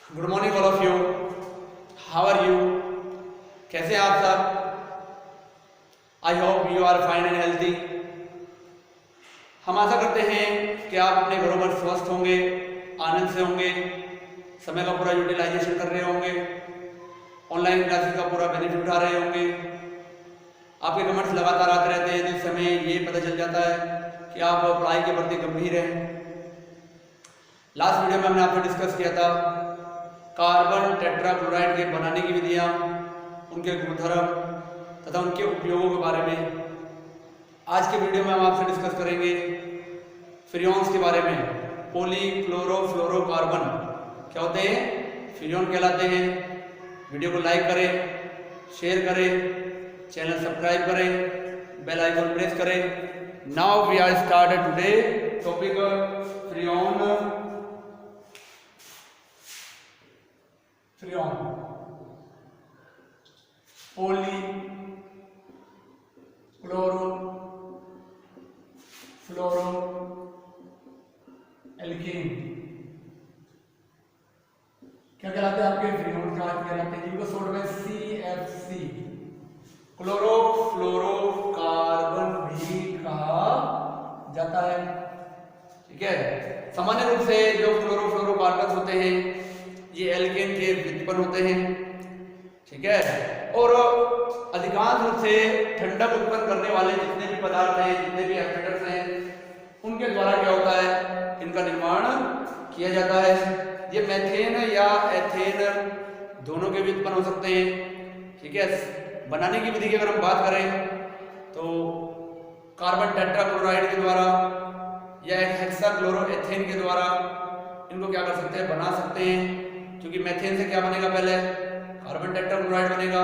Good morning all of you. How are you? कैसे हैं आप सब? I hope you are fine and healthy. हम आशा करते हैं कि आप अपने घरों पर स्वस्थ होंगे, आनंद से होंगे, समय का पूरा यूटिलाइजेशन कर रहे होंगे, ऑनलाइन क्लासेस का पूरा बेनिफिट उठा रहे होंगे। आपके कमेंट्स लगातार आते रहते हैं, जिस समय ये पता चल जाता है कि आप पढ़ाई के प्रति गंभीर हैं। लास्ट वीडियो में हमने आपसे डिस्कस किया था कार्बन टेट्राक्लोराइड के बनाने की विधियां, उनके गुणधर्म तथा उनके उपयोगों के बारे में। आज के वीडियो में हम आपसे डिस्कस करेंगे फ्रियोन्स के बारे में। पॉलीक्लोरोफ्लोरोकार्बन क्या होते हैं? फ्रियोन कहलाते हैं। वीडियो को लाइक करें, शेयर करें, चैनल सब्सक्राइब करें, बेल आइकन प्रेस करें। Now we are started today topic freon. Poly chloro fluoro alkene क्या कहलाते हैं? आपके फ्रियोन क्या कहलाते हैं? जिनको शॉर्ट में CFC क्लोरो फ्लोरो कार्बन भी कहा जाता है। ठीक है। सामान्य रूप से जो फ्लोरो फ्लोरो कार्बन होते हैं ये एल्केन के व्युत्पन्न होते हैं। ठीक है। और अधिकांश रूप से ठंडक उत्पन्न करने वाले जितने भी पदार्थ हैं, जितने भी एस्टर्स हैं, उनके द्वारा क्या होता है? इनका निर्माण किया जाता है। ये मेथेन या एथेन दोनों के व्युत्पन्न हो सकते हैं। ठीक है। बनाने की विधि की अगर हम बात करें तो कार्बन टेट्राक्लोराइड के द्वारा या हेक्साक्लोरोएथेन के द्वारा इनको क्या कर सकते हैं? बना सकते हैं। क्योंकि मेथेन से क्या बनेगा? पहले कार्बन टेट्राक्लोराइड बनेगा,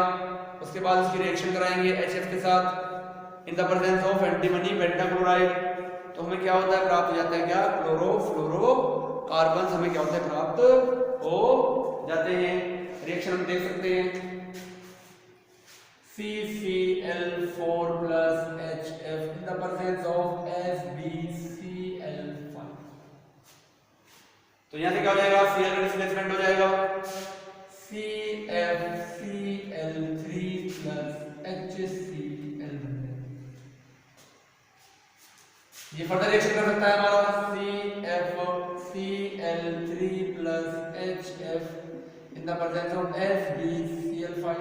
उसके बाद उसकी रिएक्शन कराएंगे HF के साथ in the presence of antimony pentachloride, तो हमें क्या होता है? प्राप्त हो जाता है क्या? क्लोरो फ्लोरो कार्बन हमें क्या होता है? प्राप्त हो जाते हैं। रिएक्शन हम देख सकते हैं CCl4 plus HF in the presence of SbCl5। तो यहां से क्या हो जाएगा? Cl का डिस्प्लेसमेंट हो जाएगा CFCl3 plus HCl। ये फर्दर रिएक्शन कर सकता है हमारा CFCl3 plus HF in the presence of SbCl5।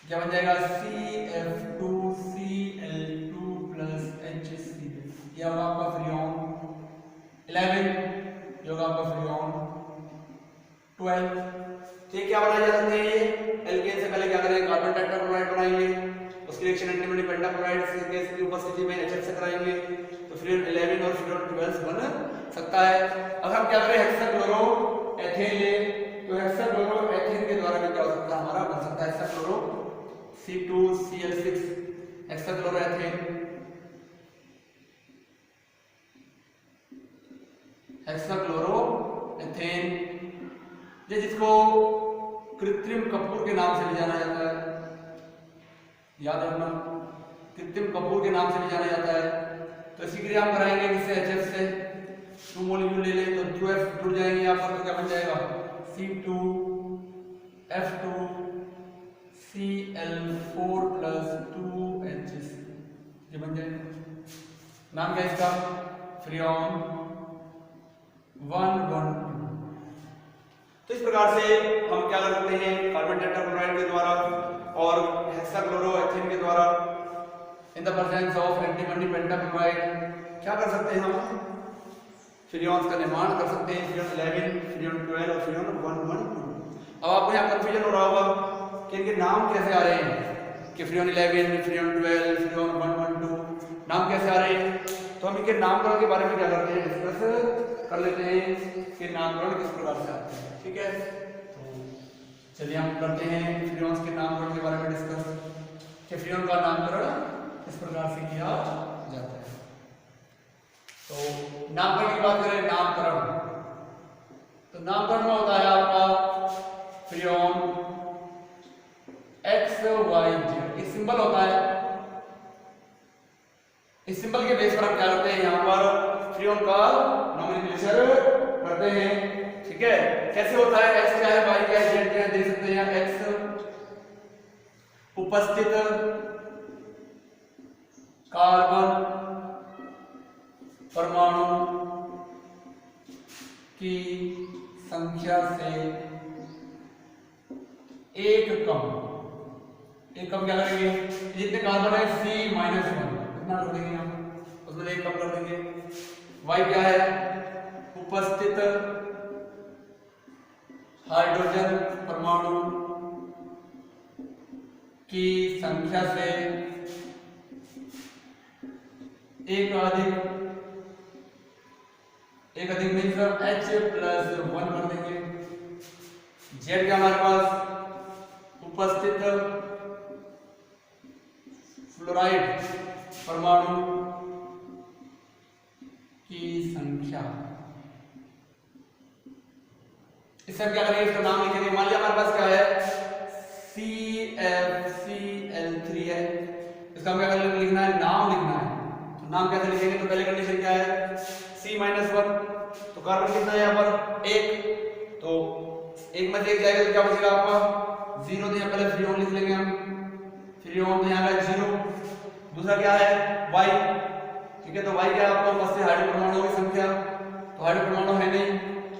क्या बन जाएगा? CF2Cl2 plus HCl। ये होगा आपका फ्रियोन 11, ये होगा आपका फ्रियोन 12। तो ये क्या बनाए जा सकते हैं? एल्केन से पहले क्या करेंगे? कार्बन टेट्राक्लोराइड बनाएंगे, उसकी रिएक्शन एंटीमनी पेंटाक्लोराइड की उपस्थिति में HF से कराएंगे, तो फ्रियोन 11 और फ्रियोन 12 बन सकता है। अगर हम क्या करें? हेक्साक्लोरोएथेन ले, तो हेक्साक्लोरोएथेन के द्वारा भी क्या हो सकता है? हमारा बन सकता है हेक्साक्लोरो C2Cl6 हेक्साक्लोरोएथेन। हेक्साक्लोरोएथेन जिसको कृत्रिम कपूर के नाम से भी जाना जाता है, याद रखना, कृत्रिम कपूर के नाम से भी जाना जाता है। तो इसी क्रिया हम कराएंगे किससे? HF से। 2 मॉलिक्यूल ले लें तो 2F जुड़ जाएंगे यहाँ पर, तो क्या बन जाएगा? C2F2Cl4 plus 2HC, ये बन जाएगा। नाम क्या है इसका? फ्रियोन 112। तो इस प्रकार से हम क्या कर सकते हैं? कार्बन टेट्राक्लोराइड के द्वारा और हेक्साक्लोरोएथेन के द्वारा in the presence of antimony pentachloride क्या कर सकते हैं? हम फ्रियोन्स का निर्माण कर सकते हैं। फ्रियोन 11, फ्रियोन 12 और फ्रियोन 112। अब आपको यहाँ कंफ्यूजन हो रहा होगा कि इनके नाम कैसे आ रहे हैं कि फ्रियोन 11, फ्रियोन 12, फ्रियोन 112 नाम कैसे आ रहे हैं? तो हम इनके नामकरण के बारे में क्या करते हैं? डिस्कस कर लेते हैं कि नामकरण किस प्रकार से आते हैं। ठीक है। तो चलिए हम करते हैं फ्रियोन्स के नामकरण के बारे में डिस्कस कि फ्रियोन का नामकरण किस प्रकार से किया जाता है। तो नामकरण की बात करें, नामकरण, तो नामकरण में होता है आपका फ्रियोन XYZ, एक सिंबल होता है। इस सिंबल के बेस पर हम क्या करते हैं? यहाँ पर फ्रीऑन का नोमेनक्लेचर करते हैं। ठीक है, कैसे होता है, x क्या है, y क्या है, z क्या है, देख सकते हैं। x उपस्थित कार्बन परमाणु की संख्या से एक कम क्या करेंगे, जितने कार्बन है C-1 कितना कर देंगे हम, उसमें एक कम कर देंगे। y क्या है, उपस्थित हाइड्रोजन परमाणु की संख्या से एक अधिक मिलकर H+1 कर देंगे। Z क्या हमारे पास, उपस्थित फ्लोराइड परमाणु की संख्या, इससे हम क्या करेंगे, इसका नाम लिखेंगे। मान लिया हमारे पास क्या है, CFCl3 है, इसका हम क्या लिखना है, नाम लिखना है। तो नाम कैसे लिखेंगे, तो पहले कंडीशन क्या है, C-1, तो कार्बन कितना है यहाँ पर, 1, तो 1 में से 1 जाएगा तो क्या बचेगा आपका 0, तो यहाँ पहले फ्रीऑन लिख लेंगे हम, फ्रीऑन तो यहाँ का 0। दूसरा क्या है, Y, ठीक है, तो Y क्या है आपका, उपस्थित हाइड्रोजन परमाणुओं की संख्या, तो हाइड्रोजन परमाणु है नहीं,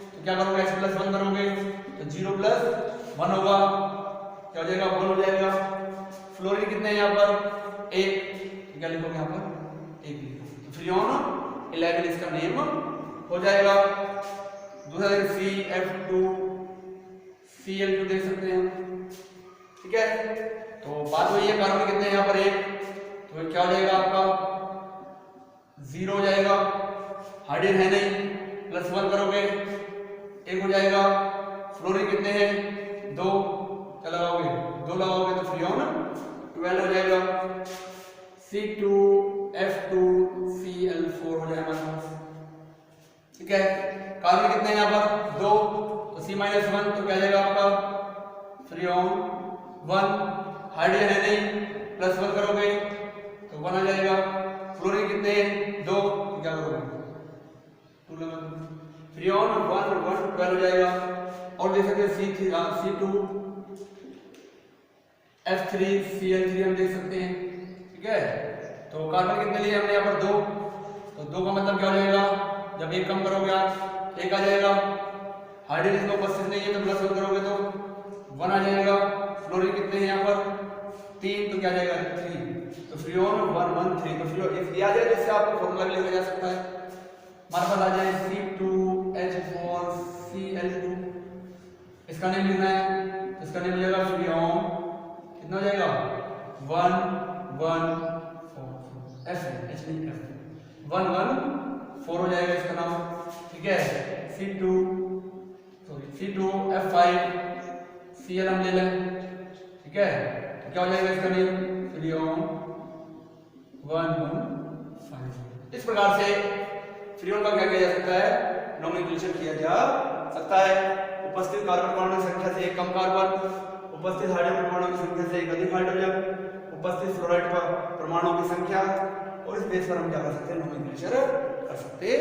तो क्या करोगे, H+1 करोगे तो 0+1 होगा, क्या हो जाएगा, 1 हो जाएगा। फ्लोरीन कितने हैं यहाँ पर, 1, तो क्या लिखोगे यहाँ पर 1 लिखोगे, तो फ्रीऑन 11 इसका नेम हो जाएगा। दूसरा CF2Cl2 देख सकते हैं, ठीक है। तो बात वही है, कार्बन कितने हैं यहाँ पर, 1, तो क्या हो जाएगा आपका 0 हो जाएगा, हाइड्रोजन है नहीं, +1 करोगे 1 हो जाएगा। फ्लोरीन कितने हैं, 2, क्या लगाओगे, 2 लगाओगे तो फ्रीऑन 12 हो जाएगा। C2F2Cl4 हो जाएगा हमारे पास, ठीक है। कार्बन कितने हैं यहाँ पर, 2, तो C-1 तो क्या जाएगा आपका फ्रीऑन 1, हाइड्रोजन है नहीं, +1 करोगे तो 1 आ जाएगा। फ्लोरीन कितने हैं, 2, तो क्या करोगे 2 लगा, फ्रीऑन 1 12 हो जाएगा। और देख सकते हैं C2F3Cl3 हम देख सकते हैं, ठीक है। तो कार्बन कितने लिए हमने यहाँ पर 2, तो 2 का मतलब क्या हो जाएगा, जब 1 कम करोगे आप 1 आ जाएगा, हाइड्रोजन इसमें उपस्थित नहीं है तो +1 करोगे तो 1 आ जाएगा। फ्लोरीन कितने हैं यहाँ पर, 3, तो क्या जाएगा 3, तो फ्रीऑन 1 1 3, तो फ्रीऑन इस आ जाए, जिससे आपको फॉर्मूला लिखा जा सकता है। हमारे पास आ जाए C2H4Cl2, इसका नेम लिखना है, तो इसका नेम हो जाएगा फ्रीऑन, कितना हो जाएगा 1 1 4, F H नहीं F 1 1 4 हो जाएगा इसका नाम, ठीक है। C2F5Cl हम ले लें, ठीक है, तो क्या हो जाएगा इसका नेम फ्रीऑन 1 1 5। इस प्रकार से फ्रीऑन का क्या किया जा सकता है, नोमेनक्लेचर किया जा सकता है। उपस्थित कार्बन परमाणु की संख्या से एक कम कार्बन, उपस्थित हाइड्रोजन परमाणु की संख्या से एक अधिक हाइड्रोजन, उपस्थित फ्लोराइड परमाणु की संख्या, और इस बेस पर हम क्या कर सकते हैं, नोमेनक्लेचर कर सकते हैं,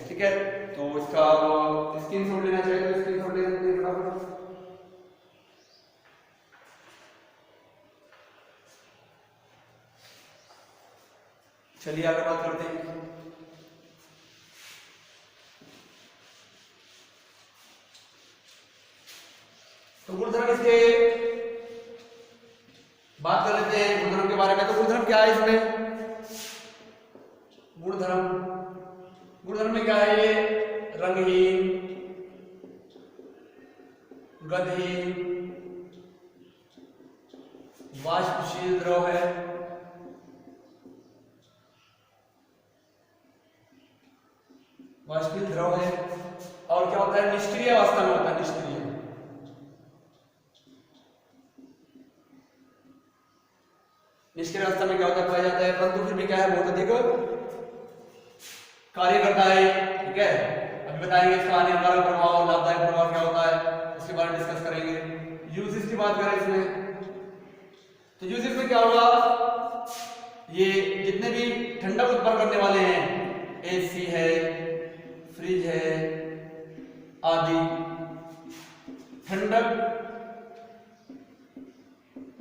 ठीक है। तो इसका स्क्रीनशॉट लेना चाहिए तो स्क्रीनशॉट ले सकते हैं फटाफट। चलिए आगे बात करते हैं। तो गुणधर्म इसके बात कर लेते हैं, गुणधर्म के बारे में। तो गुणधर्म क्या है इसमें, गुणधर्म में क्या है, ये रंगहीन, गंधहीन, वाष्पशील द्रव है, वाष्पशील द्रव है, और क्या होता है, निष्क्रिय अवस्था में होता है, निष्क्रिय। निष्क्रिय अवस्था में क्या होता है, पाया जाता है, परंतु फिर भी क्या है, बहुत अधिक कार्य करता है, ठीक है। अभी बताएंगे इसका हानिकारक प्रभाव और लाभदायक प्रभाव क्या होता है, उसके बारे में डिस्कस करेंगे। यूजेस की बात करें इसमें, तो यूजेस में क्या होगा, ये जितने भी ठंडक उत्पन्न करने वाले हैं, एसी है, फ्रिज है आदि ठंडक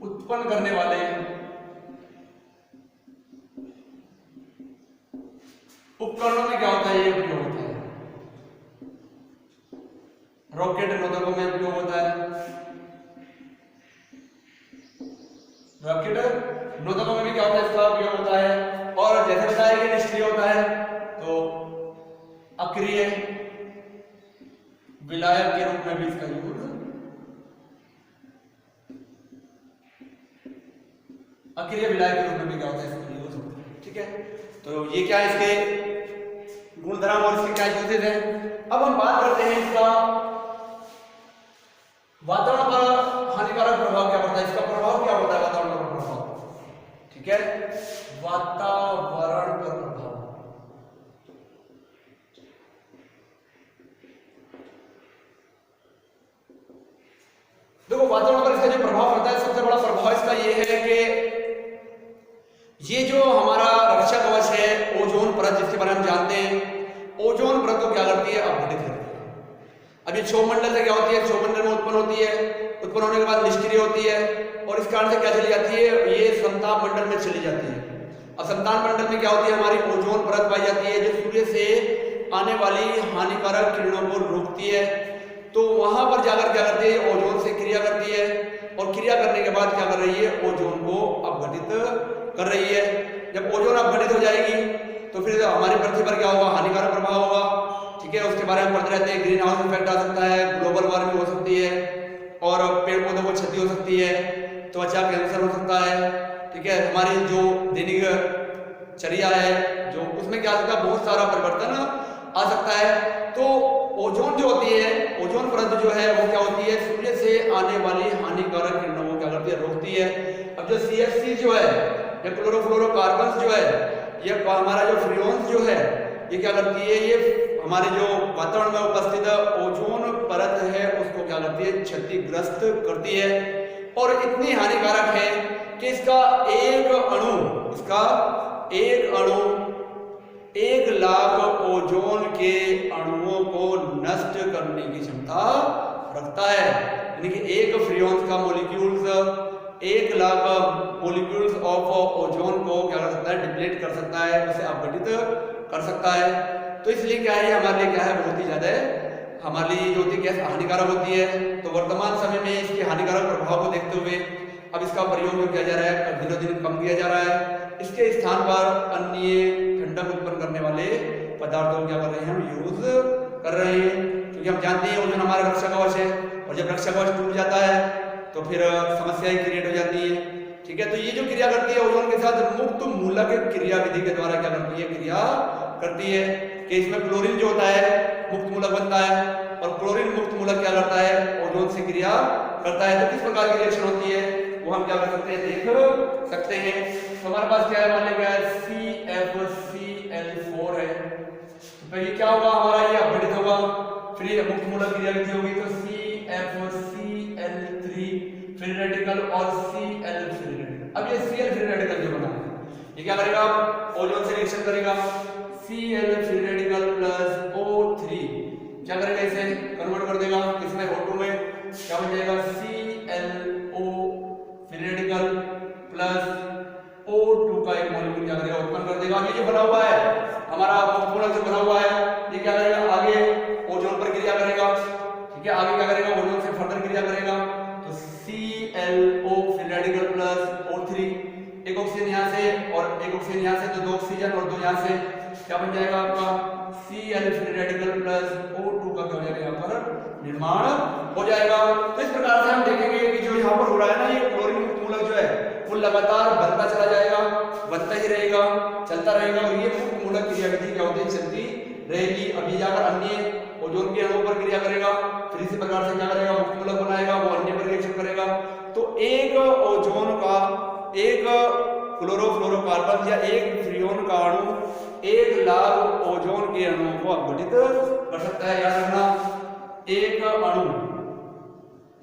उत्पन्न करने वाले उपकरणों में क्या होता है, ये उपयोग होता है। रॉकेट नोदकों में उपयोग होता है, रॉकेट नोदकों में भी क्या होता है, इसका उपयोग होता है। और जैसे बताया कि निष्क्रिय होता है तो अक्रिय विलायक के रूप में भी इसका यूज, अक्रिय विलायक के रूप में भी क्या होता है, इसका यूज होता है। ठीक है, तो ये क्या है इसके गुणधर्म और इसके क्या यूजेज हैं। अब हम बात करते हैं इसका वातावरण पर हानिकारक प्रभाव क्या पड़ता है, इसका प्रभाव क्या होता है वातावरण पर प्रभाव। ठीक है, वातावरण पर प्रभाव, देखो वातावरण पर इसका जो प्रभाव पड़ता है, सबसे बड़ा प्रभाव इसका ये है कि ये जो हमारा रक्षा कवच है ओजोन परत, जिसके बारे में हम जानते हैं, ओजोन परत को क्या करती है, अपघटित करती है। अब ये क्षोभमंडल से क्या होती है, क्षोभमंडल में उत्पन्न होती है, उत्पन्न होने के बाद निष्क्रिय होती है और इस कारण से क्या चली जाती है, ये संताप मंडल में चली जाती है। अब संताप मंडल में क्या होती है, हमारी ओजोन परत पाई जाती है जो सूर्य से आने वाली हानिकारक किरणों को रोकती है। तो वहां पर जाकर क्या करती है, ओजोन से क्रिया करती है और क्रिया करने के बाद क्या कर रही है, ओजोन को अपघटित कर रही है। जब ओजोन अपघटित हो जाएगी तो फिर हमारी पृथ्वी पर क्या होगा, हानिकारक प्रभाव होगा। ठीक है, उसके बारे में पढ़ते रहते हैं, ग्रीन हाउस इफेक्ट आ सकता है, ग्लोबल वार्मिंग हो सकती है और पेड़ पौधों को क्षति हो सकती है, त्वचा कैंसर हो सकता है। ठीक है, हमारी जो दैनिक चर्या है जो उसमें क्या होता है, बहुत सारा परिवर्तन आ सकता है। तो ओजोन जो होती है, ओजोन परत जो है वो क्या होती है, सूर्य से आने वाली हानिकारक किरणों को क्या करती है, रोकती है। अब जो CFC जो है, ये क्लोरोफ्लोरोकार्बन्स जो है, ये हमारा जो फ्रियोन्स जो है, ये क्या करती है, ये हमारे जो वातावरण में उपस्थित ओजोन परत है उसको क्या करती है, क्षतिग्रस्त करती है। और इतनी हानिकारक है कि इसका एक अणु 1 लाख ओजोन के अणुओं को नष्ट करने की क्षमता रखता है। यानी कि एक फ्रियोन्स का molecules 1 lakh molecules of ozone को क्या कर सकता है, डिप्लीट कर सकता है, उसे अपघटित कर सकता है। तो इसलिए क्या है, हमारे लिए क्या है, बहुत ही ज्यादा हमारे लिए जो होती है क्या हानिकारक होती है। तो वर्तमान समय में इसके हानिकारक प्रभाव को देखते हुए अब इसका प्रयोग जो किया जा रहा है दिनों दिन कम किया जा रहा है। इसके स्थान पर अन्य ठंडक उत्पन्न करने वाले पदार्थों को क्या कर रहे हैं, हम यूज कर रहे हैं। क्योंकि हम जानते हैं ओजोन हमारा रक्षा कवच है और जब रक्षा कवच टूट जाता है तो फिर समस्याएं क्रिएट हो जाती है। ठीक है, तो ये जो क्रिया करती है ओजोन के साथ मुक्त मूलक क्रिया विधि के द्वारा क्या करती है, क्रिया करती है कि इसमें क्लोरीन जो होता है मुक्त मूलक बनता है और क्लोरीन मुक्त मूलक क्या करता है, ओजोन से क्रिया करता है। तो किस प्रकार की रिएक्शन होती है वो हम क्या कर सकते हैं, देख सकते हैं। तो हमारे पास क्या है, मान लिया CFCl4 है, तो ये क्या होगा, हमारा ये अपघटित होगा, फिर ये मुक्त मूलक क्रिया विधि होगी तो CFCl3 फ्री रेडिकल और Cl फ्री रेडिकल। अब ये Cl फ्री रेडिकल जो बना है ये क्या करेगा, ओजोन से रिएक्शन करेगा, Cl free radical plus O3 क्या करेगा, इसे कन्वर्ट कर देगा किसमें, O2 में। क्या बन जाएगा, ClO free radical plus O2 का एक मॉलिक्यूल क्या करेगा, उत्पन्न कर देगा। ये जो बना हुआ है हमारा मुक्त मूलक जो बना हुआ है ये क्या करेगा, आगे ओजोन पर क्रिया करेगा। ठीक है, आगे क्या करेगा, ओजोन से फर्दर क्रिया करेगा। तो ClO free radical plus O3, एक ऑक्सीजन यहाँ से और एक ऑक्सीजन यहाँ से, तो 2 ऑक्सीजन और 2 यहाँ से क्या बन जाएगा आपका Cl free radical plus O2 का क्या हो जाएगा, यहाँ पर निर्माण हो जाएगा। तो इस प्रकार से हम देखेंगे कि जो यहाँ पर हो रहा है ना, ये क्लोरीन मुक्त मूलक जो है वो लगातार बनता चला जाएगा, बनता ही रहेगा, चलता रहेगा और ये मुक्त मूलक क्रिया विधि क्या होती है, चलती रहेगी। अभी जाकर अन्य ओजोन के अणुओं पर क्रिया करेगा, फिर इसी प्रकार से क्या करेगा, मुक्त मूलक बनाएगा, वो अन्य पर रिएक्शन करेगा। तो एक ओजोन का, एक क्लोरोफ्लोरोकार्बन या एक फ्रियोन का अणु 1 लाख ओजोन के अणुओं को अपघटित कर सकता है। याद रखना, एक अणु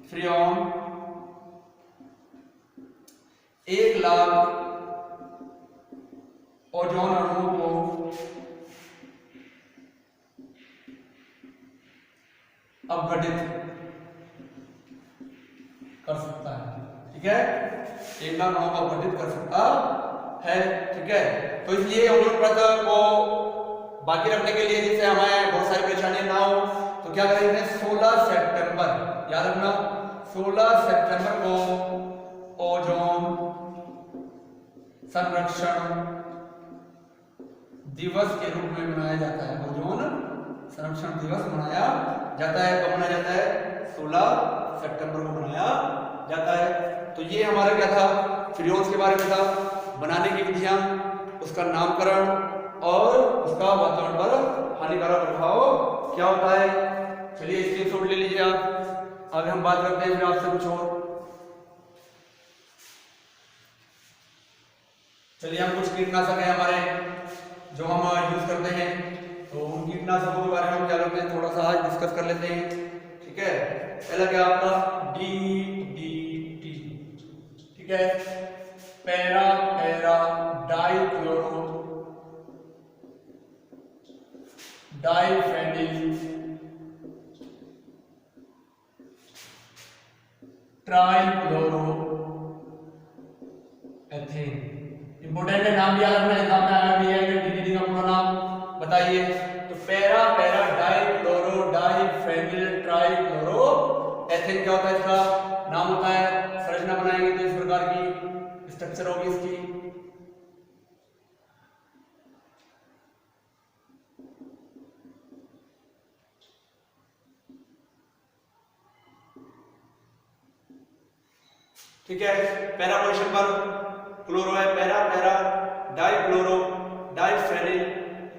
फ्रियोन 1 लाख ओजोन अणुओं को अपघटित कर सकता है, ठीक है, एक लाख अणुओं को अपघटित कर सकता है, ठीक है। तो इसलिए ओजोन परत को बाकी रखने के लिए, जिससे हमें बहुत सारी परेशानियां ना हो, तो क्या करेंगे, 16 सितंबर, याद रखना 16 सितंबर को ओजोन संरक्षण दिवस के रूप में मनाया जाता है। ओजोन संरक्षण दिवस मनाया जाता है। कब मनाया जाता है? 16 सितंबर को मनाया जाता है। तो ये हमारा क्या था, फ्रियोन्स के बारे में था, बनाने की विधियां, उसका नामकरण और उसका वातावरण पर हानिकारक प्रभाव क्या होता है। चलिए स्क्रीनशॉट ले लीजिए आप। आगे हम बात करते हैं फिर आपसे कुछ और। चलिए हम कुछ कीटनाशक है हमारे जो हम यूज करते हैं, तो उन कीटनाशकों के बारे में हम क्या करते हैं, थोड़ा सा आज डिस्कस कर लेते हैं, ठीक है। पहला क्या आपका DDT, ठीक है, para dichloro diphenyl trichloro ethane. Important है, नाम याद रखना, एग्जाम में आया भी है कि DDT का पूरा नाम बताइए। तो para dichloro diphenyl trichloro ethane क्या होता है, इसका नाम होता है। संरचना बनाएंगे तो इस प्रकार की स्ट्रक्चर होगी इसकी। ठीक है, पैरा पोजीशन पर क्लोरो है, पैरा डाइक्लोरो डाइफेनिल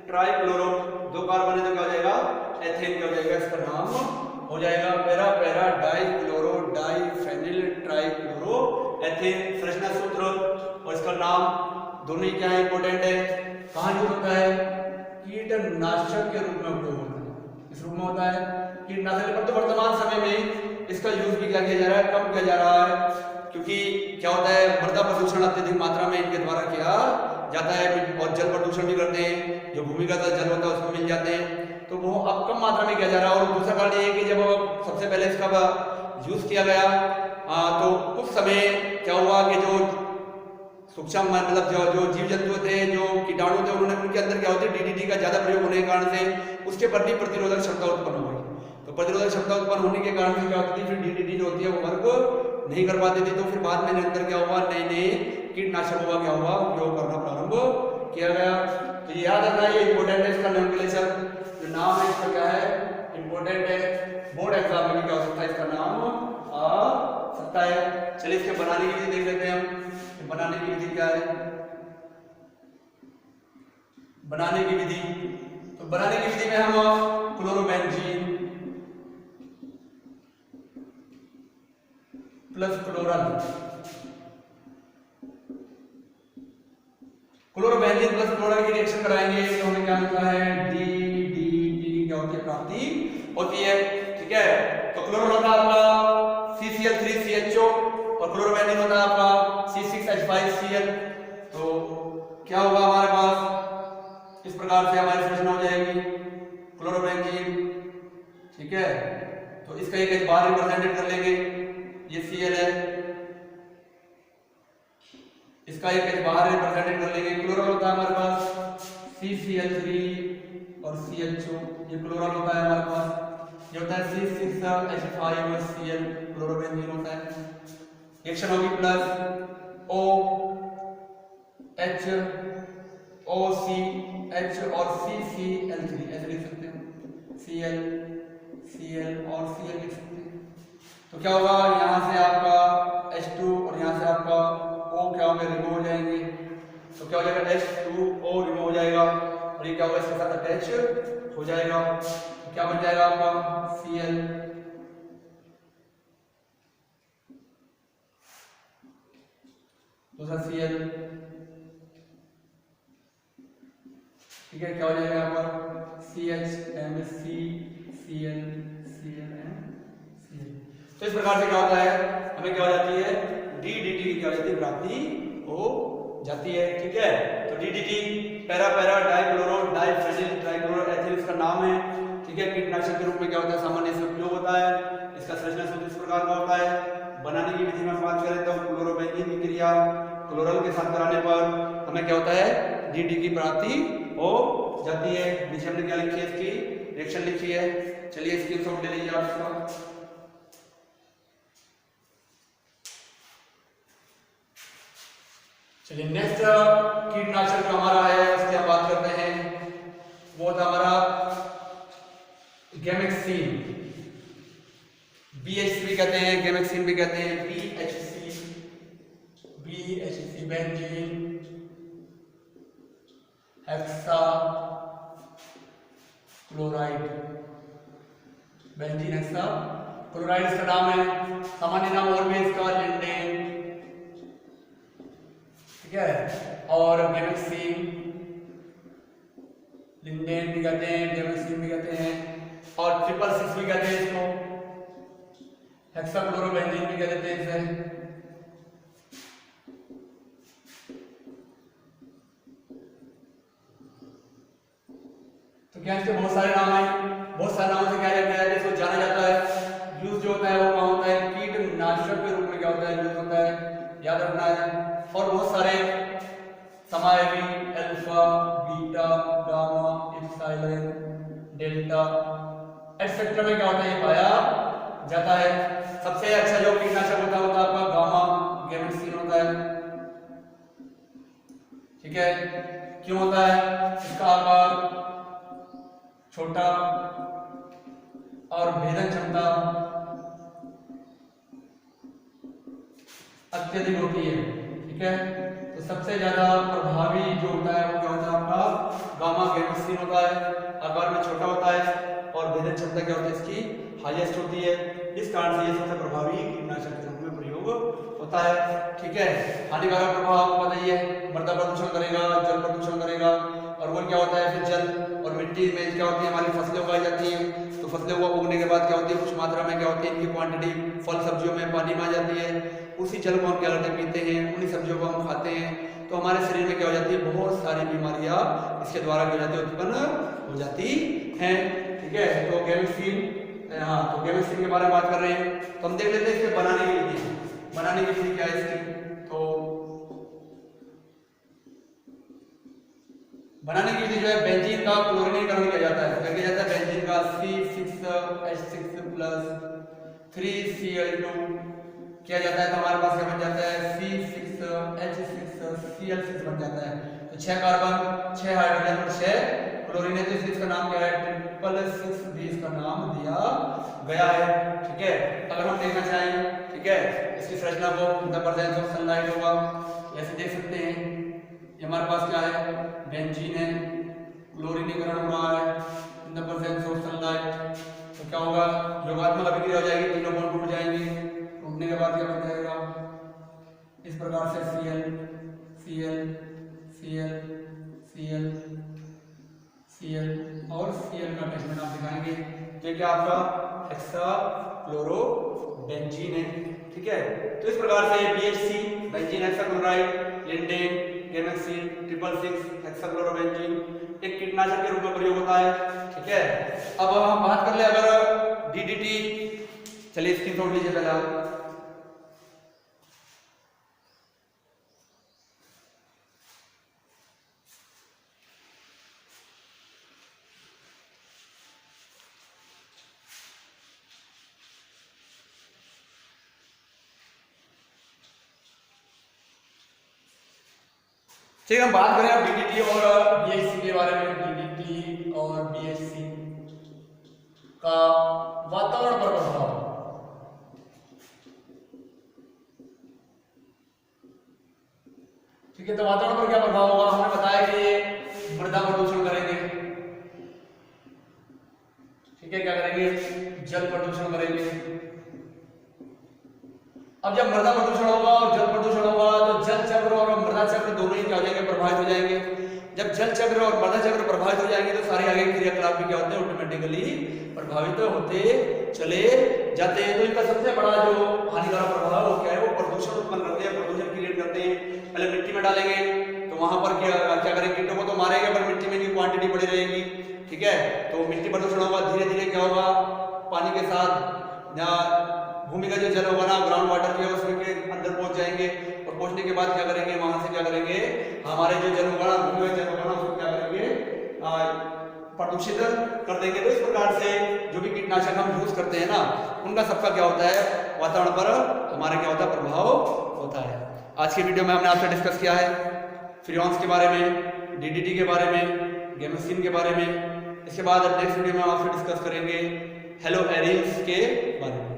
ट्राइक्लोरो, दो कार्बन है तो क्या हो जाएगा, एथेन क्या हो जाएगा, इसका नाम हो जाएगा para dichloro diphenyl trichloro ethane. संरचना सूत्र और इसका नाम दोनों ही क्या है, इंपॉर्टेंट है। कहां यूज होता है, कीटनाशक के रूप में उपयोग होता है, इस रूप में होता है कीटनाशक। पर तो वर्तमान समय में इसका यूज भी क्या किया जा रहा है, कम किया जा रहा है, क्योंकि क्या होता है, मृदा प्रदूषण अत्यधिक मात्रा में इनके द्वारा किया जाता है और जल प्रदूषण भी करते हैं, जो भूमिगत जल होता है उसमें मिल जाते हैं, तो वो अब कम मात्रा में किया जा रहा है। और दूसरा कारण ये है कि जब सबसे पहले इसका यूज किया गया तो उस समय क्या हुआ कि जो सूक्ष्म मतलब जो जीव जंतु थे, जो कीटाणु थे, उन्होंने उनके अंदर क्या होती है, DDT का ज्यादा प्रयोग होने के कारण से उसके प्रति प्रतिरोधक क्षमता उत्पन्न हो गई। तो प्रतिरोधक क्षमता उत्पन्न होने के कारण से क्या होती है, फिर DDT जो होती है वो वर्क नहीं कर पाते थे। तो फिर बाद में निरंतर क्या हुआ, नए नए कीटनाशकों का क्या हुआ, उपयोग करना प्रारंभ किया गया। तो ये याद रखना, ये इंपोर्टेंट है, इसका नोमेनक्लेचर जो नाम है इसका क्या है, इंपोर्टेंट है, बोर्ड एग्जाम में भी क्या हो सकता है, इसका नाम आ सकता है। चलिए इसके बनाने की विधि देख लेते हैं हम। बनाने की विधि क्या है, बनाने की विधि, तो बनाने की विधि में हम chlorobenzene plus chlorobenzene plus chloral की रिएक्शन कराएंगे तो हमें क्या मिलता है, DDT क्या होती है, प्राप्ति होती है, ठीक है। तो क्लोरल होता है आपका CCl3CHO और क्लोरोबेंजीन होता है आपका C6H5Cl। तो क्या होगा हमारे पास, इस प्रकार से हमारी संरचना हो जाएगी क्लोरोबेंजीन, ठीक है। तो इसका एक बार रिप्रेजेंटेड कर लेंगे, ये Cl है, इसका एक बाहर रिप्रेजेंटेड कर लेंगे। क्लोरल होता है हमारे पास CCl3 और CHO, ये क्लोरल होता है हमारे पास। ये होता है C6H5Cl, क्लोरोबेंजीन होता है। रिएक्शन होगी प्लस OH OCH और CCl3, ऐसे लिख सकते हैं, Cl और Cl लिख सकते हैं। तो क्या होगा, यहाँ से आपका H2 और यहाँ से आपका O क्या होंगे, रिमूव हो जाएंगे। तो क्या हो जाएगा, H2O रिमूव हो जाएगा और ये क्या होगा, इसके साथ अटैच हो जाएगा। तो क्या बन जाएगा आपका Cl, दूसरा Cl, ठीक है। क्या हो जाएगा यहाँ पर CHMCCl तो इस प्रकार से क्या होता है, हमें क्या हो जाती है, DDT की क्या हो जाती है, प्राप्ति हो जाती है, ठीक है। तो DDT para dichloro diphenyl trichloro ethyl इसका नाम है, ठीक ठीक है। कीटनाशक के रूप में क्या होता है, सामान्य से उपयोग होता है। इसका संरचना सूत्र इस प्रकार का होता है। बनाने की विधि में बात करें तो क्लोरोबेंजीन की क्रिया क्लोरल के साथ कराने पर हमें क्या होता है, डी की प्राप्ति हो जाती है। नीचे हमने क्या लिखी है, इसकी रिएक्शन लिखी है। चलिए स्क्रीनशॉट ले लीजिए आप इसका। चलिए नेक्स्ट कीटनाशक जो हमारा है उसकी हम बात करते हैं, वो था हमारा गैमेक्सिन। BHC भी कहते हैं, गैमेक्सिन भी कहते हैं, BHC benzene hexa chloride, benzene hexa chloride इसका नाम है। सामान्य नाम और भी इसका लिंडेन, ठीक है। और गैमेक्सिन, लिंडेन भी कहते हैं, गैमेक्सिन भी कहते हैं, और 666 भी कहते हैं इसको, हेक्साक्लोरोबेंजीन भी कह देते हैं इसे। तो क्या इसके बहुत सारे नाम हैं, बहुत सारे नामों से क्या जाता है, इसको जाना जाता है। यूज जो होता है वो कहाँ होता है, कीटनाशक के रूप में क्या होता है, यूज होता है, याद रखना है। और बहुत सारे समायवी, alpha, beta, gamma, epsilon, delta etcetera में क्या होता है, ये पाया जाता है। सबसे अच्छा जो कीटनाशक होता है आपका गामा गैमेक्सिन होता है, ठीक है। क्यों होता है, इसका आकार छोटा और भेदन क्षमता अत्यधिक होती है, ठीक है। तो सबसे ज्यादा प्रभावी जो होता है वो क्या होता है आपका गामा गैमेक्सिन होता है। आकार में छोटा होता है और भेदन क्षमता क्या होती है इसकी हाईएस्ट होती है। इस कारण से ये सबसे प्रभावी कीटनाशक के रूप में प्रयोग होता है, ठीक है। हानिकारक प्रभाव आपको बताइए, मृदा प्रदूषण करेगा, जल प्रदूषण करेगा, और वो क्या होता है फिर जल और मिट्टी में क्या होती है, हमारी फसलें उगाई जाती हैं। तो फसलें उगने के बाद क्या होती है, कुछ मात्रा में क्या होती है, इनकी क्वांटिटी फल सब्जियों में पानी में आ जाती है। उसी जल को हम क्या करते हैं, पीते हैं, उन्हीं सब्जियों को हम खाते हैं। तो हमारे शरीर में क्या हो जाती है, बहुत सारी बीमारियां इसके द्वारा क्या हो जाती है, उत्पन्न हो जाती हैं, ठीक है। तो गैमेक्सिन, हाँ, तो गैमेक्सिन के बारे में बात कर रहे हैं। तो हम देख लेते हैं इसके बनाने की विधि। बनाने की विधि क्या है इसकी, तो बनाने की विधि जो है, बेंजीन का क्लोरीनीकरण किया जाता है। क्या किया जाता है, बेंजीन का C6H6 प्लस 3Cl2 किया जाता है। तो हमारे पास क्या बन जाता है, C6H6Cl6 बन जाता है। तो 6 कार्बन, 6 हाइड्रोजन और 6 क्लोरीन है। तो इसका नाम क्या है, 666 इसका नाम दिया गया है, ठीक है। अगर हम देखना चाहें, ठीक है, इसकी संरचना को, द प्रेजेंस ऑफ सनलाइट होगा, ऐसे देख सकते हैं। ये हमारे पास क्या है, बेंजीन है, क्लोरीनीकरण हो रहा है in the presence of sunlight. तो क्या होगा, योगात्मक अभिक्रिया हो जाएगी, तीनों बॉन्ड टूट जाएंगे। टूटने के बाद क्या बन जाएगा, इस प्रकार से Cl Cl Cl Cl Cl और Cl का अटैचमेंट आप दिखाएंगे, जो कि आपका हेक्साक्लोरोबेंजीन है, ठीक है। तो इस प्रकार से BHC benzene hexachloride, lindane, gammexane, 666 हेक्साक्लोरोबेंजीन एक कीटनाशक के रूप में प्रयोग होता है, ठीक है। अब हम बात कर ले अगर DDT, चलिए स्क्रीनशॉट लीजिए पहले आप। ठीक है, हम बात करें अब DDT और BHC के बारे में। DDT और BHC का वातावरण पर प्रभाव, ठीक है। तो वातावरण पर क्या प्रभाव होगा, हमने बताया कि ये मृदा प्रदूषण करेंगे, ठीक है। क्या करेंगे, जल प्रदूषण करेंगे। अब जब मृदा प्रदूषण होगा और जल प्रदूषण होगा तो जल चक्र और मृदा चक्र दोनों ही क्या हो जाएंगे, प्रभावित हो जाएंगे। जब जल चक्र और मृदा चक्र प्रभावित हो जाएंगे तो सारे आगे क्रियाकलाप भी क्या होते हैं, ऑटोमेटिकली प्रभावित होते चले जाते हैं। तो इनका सबसे बड़ा जो हानिकारक प्रभाव वो क्या है, वो प्रदूषण उत्पन्न करते हैं, प्रदूषण क्रिएट करते हैं। पहले मिट्टी में डालेंगे तो वहां पर क्या करेंगे, कीटों को तो मारेंगे, पर मिट्टी में इनकी क्वांटिटी बढ़ी रहेगी। ठीक है। तो मिट्टी प्रदूषण होगा, धीरे धीरे क्या होगा, पानी के साथ या भूमि का जो जल होगा ना, ग्राउंड वाटर जो है उसमें के अंदर पहुंच जाएंगे, और पहुंचने के बाद क्या करेंगे, वहां से क्या करेंगे, हमारे जो जल होगा ना, भूमि का जल होगा ना, उसको क्या करेंगे, प्रदूषित कर देंगे। तो इस प्रकार से जो भी कीटनाशक हम यूज करते हैं ना, उनका सबका क्या होता है, वातावरण पर हमारे क्या होता है, प्रभाव होता है। आज की वीडियो में हमने आपसे डिस्कस किया है फ्रियॉन्स के बारे में, डीडीटी के बारे में, गेमोसिन के बारे में। इसके बाद नेक्स्ट वीडियो में हम आपसे डिस्कस करेंगे हेलो एरिल्स के बारे में।